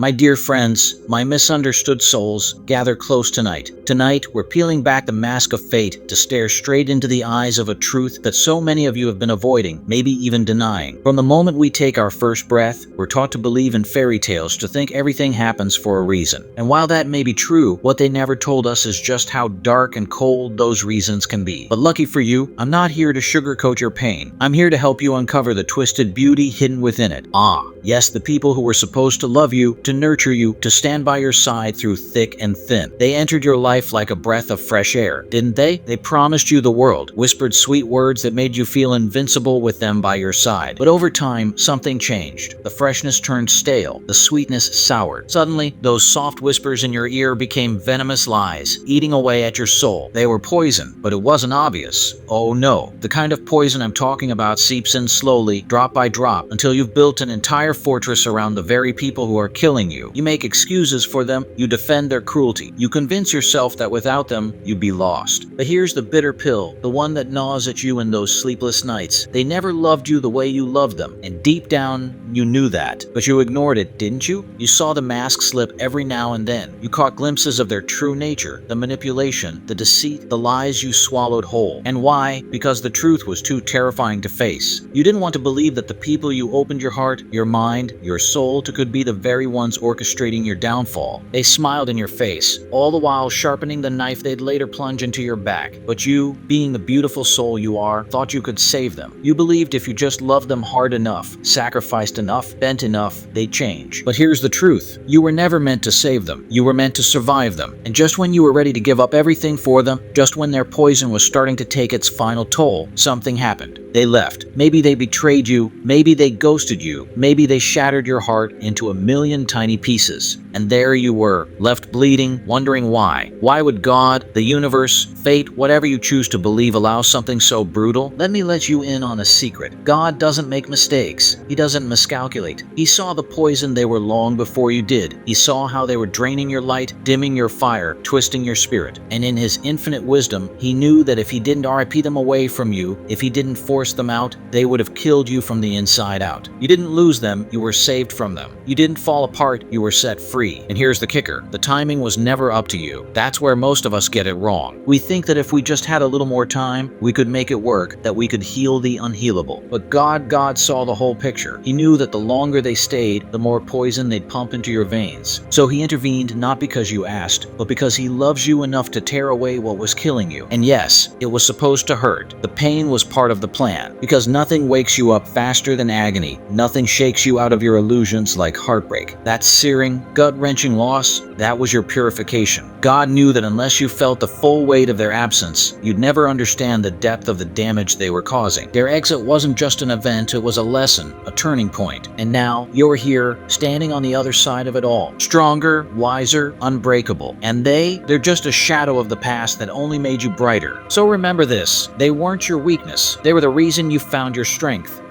My dear friends, my misunderstood souls, gather close tonight. Tonight, we're peeling back the mask of fate to stare straight into the eyes of a truth that so many of you have been avoiding, maybe even denying. From the moment we take our first breath, we're taught to believe in fairy tales, to think everything happens for a reason. And while that may be true, what they never told us is just how dark and cold those reasons can be. But lucky for you, I'm not here to sugarcoat your pain. I'm here to help you uncover the twisted beauty hidden within it. Yes, the people who were supposed to love you, to nurture you, to stand by your side through thick and thin. They entered your life like a breath of fresh air, didn't they? They promised you the world, whispered sweet words that made you feel invincible with them by your side. But over time, something changed. The freshness turned stale, the sweetness soured. Suddenly, those soft whispers in your ear became venomous lies, eating away at your soul. They were poison, but it wasn't obvious. Oh no, the kind of poison I'm talking about seeps in slowly, drop by drop, until you've built an entire fortress around the very people who are killing you. You make excuses for them, you defend their cruelty, you convince yourself that without them, you'd be lost. But here's the bitter pill, the one that gnaws at you in those sleepless nights. They never loved you the way you loved them, and deep down, you knew that. But you ignored it, didn't you? You saw the mask slip every now and then. You caught glimpses of their true nature, the manipulation, the deceit, the lies you swallowed whole. And why? Because the truth was too terrifying to face. You didn't want to believe that the people you opened your heart, your mind, your soul to could be the very ones orchestrating your downfall. They smiled in your face, all the while sharpening the knife they'd later plunge into your back. But you, being the beautiful soul you are, thought you could save them. You believed if you just loved them hard enough, sacrificed enough, bent enough, they'd change. But here's the truth. You were never meant to save them. You were meant to survive them. And just when you were ready to give up everything for them, just when their poison was starting to take its final toll, something happened. They left. Maybe they betrayed you, maybe they ghosted you, maybe they shattered your heart into a million tiny pieces. And there you were, left bleeding, wondering why. Why would God, the universe, fate, whatever you choose to believe, allow something so brutal? Let me let you in on a secret. God doesn't make mistakes. He doesn't miscalculate. He saw the poison they were long before you did. He saw how they were draining your light, dimming your fire, twisting your spirit. And in his infinite wisdom, he knew that if he didn't RIP them away from you, if he didn't force them out, they would have killed you from the inside out. You didn't lose them, you were saved from them. You didn't fall apart, you were set free. And here's the kicker, the timing was never up to you. That's where most of us get it wrong. We think that if we just had a little more time, we could make it work, that we could heal the unhealable. But God saw the whole picture. He knew that the longer they stayed, the more poison they'd pump into your veins. So he intervened not because you asked, but because he loves you enough to tear away what was killing you. And yes, it was supposed to hurt. The pain was part of the plan. Because nothing wakes you up faster than agony. Nothing shakes you out of your illusions like heartbreak. That searing, gut-wrenching loss, that was your purification. God knew that unless you felt the full weight of their absence, you'd never understand the depth of the damage they were causing. Their exit wasn't just an event, it was a lesson, a turning point. And now, you're here, standing on the other side of it all. Stronger, wiser, unbreakable. And they're just a shadow of the past that only made you brighter. So remember this, they weren't your weakness. They were the reason you found your strength.